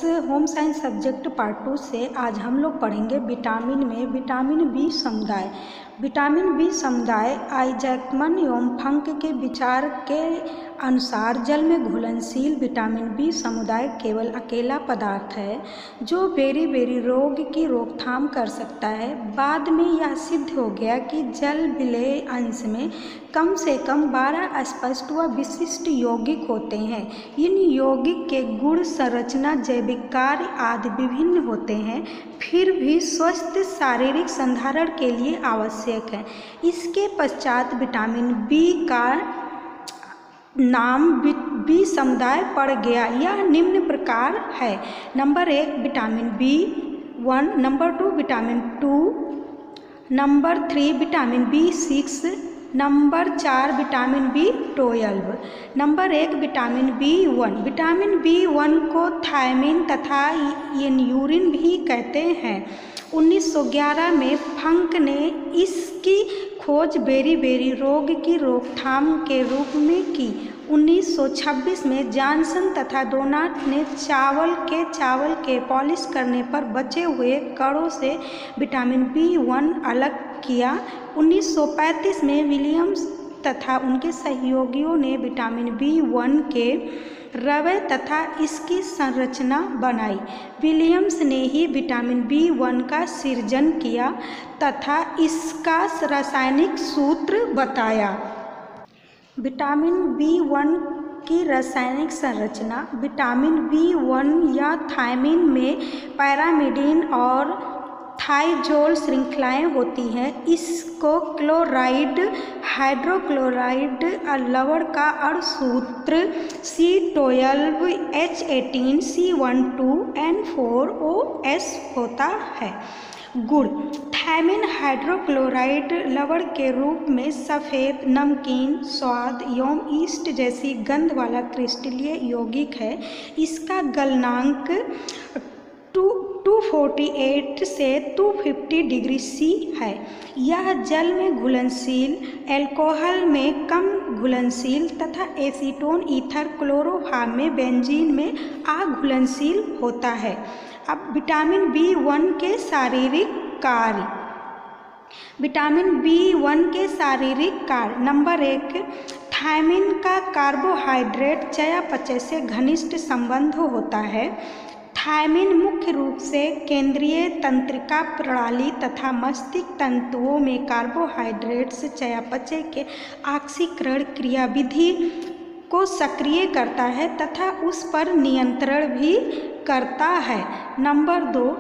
Home science subject part 2 से आज हम लोग पढ़ेंगे विटामिन में विटामिन बी समुदाय। विटामिन बी समुदाय आइजैकमन एवं फंक के विचार के अनुसार जल में घुलनशील विटामिन बी समुदाय केवल अकेला पदार्थ है जो बेरी रोग की रोकथाम कर सकता है। बाद में यह सिद्ध हो गया कि जल विलेय अंश में कम से कम 12 स्पष्ट व विशिष्ट यौगिक होते हैं। इन यौगिक के गुण, संरचना, जैविक कार्य आदि विभिन्न होते हैं, फिर भी स्वस्थ शारीरिक संधारण के लिए आवश्यक है। इसके पश्चात विटामिन बी का नाम बी समुदाय पड़ गया। यह निम्न प्रकार है: number 1 vitamin B1, number 2 vitamin 2, number 3 vitamin B6, number 4 vitamin B12। Number 1 vitamin B1। Vitamin B1 को थायमिन तथा यूरिन भी कहते हैं। 1911 में फंक ने इसकी खोज बेरी रोग की रोकथाम के रूप में की। 1926 में जॉनसन तथा डोनाल्ड ने चावल के पॉलिश करने पर बचे हुए कणों से विटामिन B1 अलग किया। 1935 में विलियम्स तथा उनके सहयोगियों ने विटामिन B1 के रवे तथा इसकी संरचना बनाई। विलियम्स ने ही विटामिन B1 का सृजन किया तथा इसका रासायनिक सूत्र बताया। विटामिन B1 की रासायनिक संरचना: विटामिन B1 या थायमिन में पैरामिडीन और थाइजोल श्रृंखलाएं होती हैं। इसको क्लोराइड, हाइड्रोक्लोराइड लवण का अणुसूत्र C12H18 C12N4OS होता है। गुण: थायमिन हाइड्रोक्लोराइड लवण के रूप में सफ़ेद, नमकीन स्वाद एवं ईस्ट जैसी गंध वाला क्रिस्टलीय यौगिक है। इसका गलनांक 248 से 250 डिग्री C है। यह जल में घुलनशील, अल्कोहल में कम घुलनशील तथा एसीटोन, ईथर, क्लोरोफॉर्म में, बेंजीन में अघुलनशील होता है। अब विटामिन B1 के शारीरिक कार्य। विटामिन B1 के शारीरिक कार्य: नंबर 1 थायमिन का कार्बोहाइड्रेट चयापचय से घनिष्ठ संबंध होता है। थायमिन मुख्य रूप से केंद्रीय तंत्रिका प्रणाली तथा मस्तिष्क तंतुओं में कार्बोहाइड्रेट्स चयापचय के ऑक्सीकरण क्रियाविधि को सक्रिय करता है तथा उस पर नियंत्रण भी करता है। नंबर 2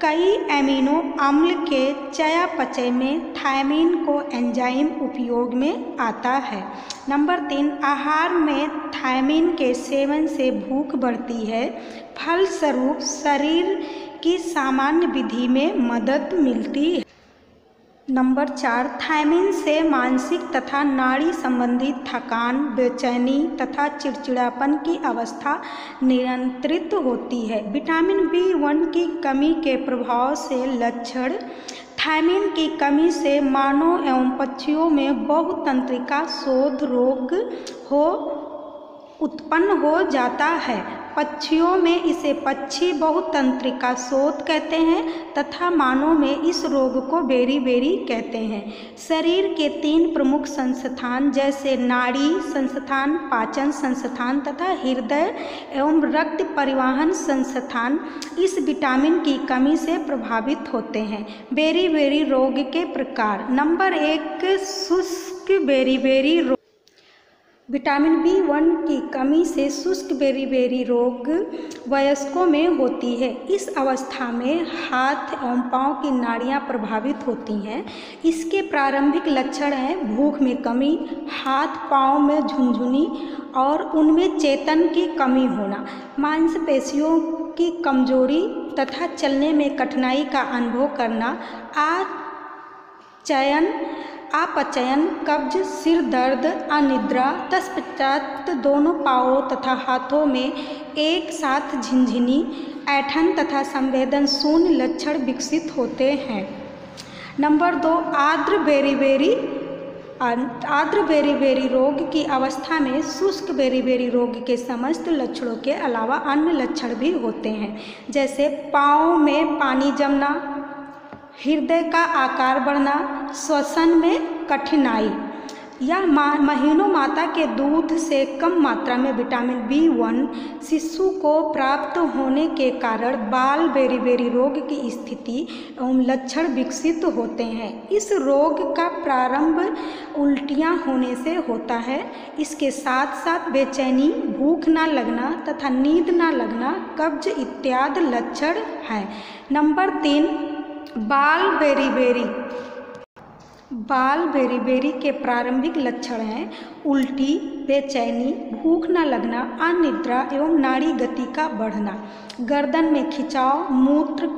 कई एमिनो अम्ल के चयापचय में थायमिन को एंजाइम उपयोग में आता है। नंबर 3 आहार में थायमिन के सेवन से भूख बढ़ती है, फलस्वरूप शरीर की सामान्य वृद्धि में मदद मिलती है। नंबर 4 थायमिन से मानसिक तथा नाड़ी संबंधी थकान, बेचैनी तथा चिड़चिड़ापन की अवस्था नियंत्रित होती है। विटामिन B1 की कमी के प्रभाव से लक्षण: थायमिन की कमी से मानव एवं पक्षियों में बहुतंत्रिका शोथ रोग उत्पन्न हो जाता है। पक्षियों में इसे पक्षी बहुतंत्रिका शोथ कहते हैं तथा मानव में इस रोग को बेरी कहते हैं। शरीर के 3 प्रमुख संस्थान जैसे नाड़ी संस्थान, पाचन संस्थान तथा हृदय एवं रक्त परिवहन संस्थान इस विटामिन की कमी से प्रभावित होते हैं। बेरी रोग के प्रकार: नंबर 1 शुष्क बेरी रोग। विटामिन B1 की कमी से शुष्क बेरी रोग वयस्कों में होती है। इस अवस्था में हाथ एवं पाँव की नाड़ियाँ प्रभावित होती हैं। इसके प्रारंभिक लक्षण हैं भूख में कमी, हाथ पाँव में झुनझुनी और उनमें चेतन की कमी होना, मांसपेशियों की कमजोरी तथा चलने में कठिनाई का अनुभव करना, अपचयन, कब्ज, सिर दर्द, अनिद्रा, तत्पश्चात दोनों पाँवों तथा हाथों में एक साथ झिनझिनी, ऐंठन तथा संवेदन शून्य लक्षण विकसित होते हैं। नंबर 2 आर्द्र बेरी आर्द्र बेरी-बेरी रोग की अवस्था में शुष्क बेरी-बेरी रोग के समस्त लक्षणों के अलावा अन्य लक्षण भी होते हैं, जैसे पाँव में पानी जमना, हृदय का आकार बढ़ना, श्वसन में कठिनाई। यह महीनों माता के दूध से कम मात्रा में विटामिन B1 शिशु को प्राप्त होने के कारण बाल बेरी-बेरी रोग की स्थिति एवं लक्षण विकसित होते हैं। इस रोग का प्रारंभ उल्टियाँ होने से होता है। इसके साथ साथ बेचैनी, भूख न लगना तथा नींद न लगना, कब्ज इत्यादि लक्षण हैं। नंबर 3, बाल बेरी-बेरी के प्रारंभिक लक्षण हैं उल्टी, बेचैनी, भूख न लगना, अनिद्रा एवं नाड़ी गति का बढ़ना, गर्दन में खिंचाव, मूत्र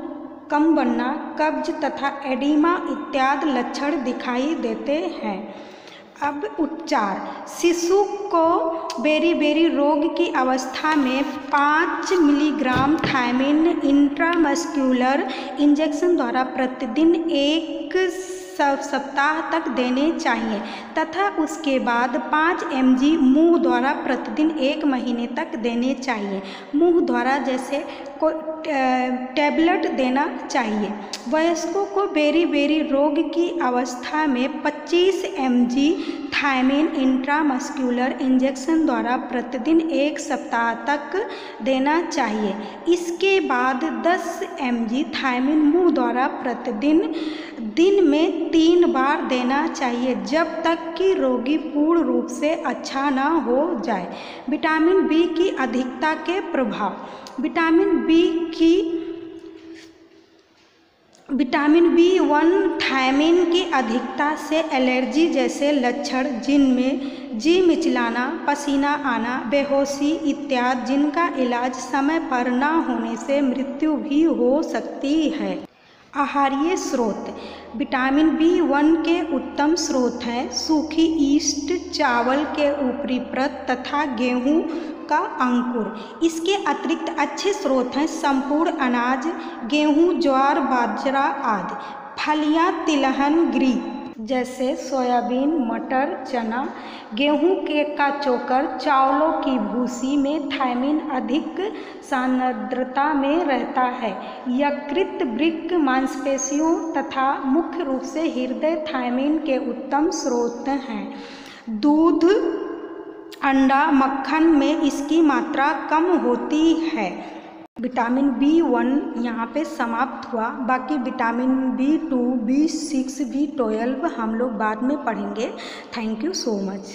कम बनना, कब्ज तथा एडिमा इत्यादि लक्षण दिखाई देते हैं। अब उपचार। शिशु को बेरी-बेरी रोग की अवस्था में 5 मिलीग्राम थायमिन इंट्रामस्क्यूलर इंजेक्शन द्वारा प्रतिदिन 1 सप्ताह तक देने चाहिए तथा उसके बाद 5 mg मुंह द्वारा प्रतिदिन 1 महीने तक देने चाहिए। मुंह द्वारा जैसे टैबलेट देना चाहिए। वयस्कों को बेरी-बेरी रोग की अवस्था में 25 mg थायमिन इंट्रामस्क्यूलर इंजेक्शन द्वारा प्रतिदिन 1 सप्ताह तक देना चाहिए। इसके बाद 10 mg थायमिन मुंह द्वारा प्रतिदिन दिन में 3 बार देना चाहिए, जब तक कि रोगी पूर्ण रूप से अच्छा न हो जाए। विटामिन बी की अधिकता के प्रभाव। विटामिन B1 थायमिन की अधिकता से एलर्जी जैसे लक्षण, जिनमें जी मिचलाना, पसीना आना, बेहोशी इत्यादि, जिनका इलाज समय पर न होने से मृत्यु भी हो सकती है। आहारीय स्रोत। विटामिन B1 के उत्तम स्रोत हैं सूखी ईस्ट, चावल के ऊपरी परत तथा गेहूं का अंकुर। इसके अतिरिक्त अच्छे स्रोत हैं संपूर्ण अनाज, गेहूं, ज्वार, बाजरा आदि। फलियां तिलहन गृह जैसे सोयाबीन, मटर, चना, गेहूं का चोकर, चावलों की भूसी में थायमिन अधिक सांद्रता में रहता है। यकृत, वृक्क, मांसपेशियों तथा मुख्य रूप से हृदय थायमिन के उत्तम स्रोत हैं। दूध, अंडा, मक्खन में इसकी मात्रा कम होती है। विटामिन B1 यहाँ पे समाप्त हुआ। बाकी विटामिन B2, B6, B12 हम लोग बाद में पढ़ेंगे। Thank you so much.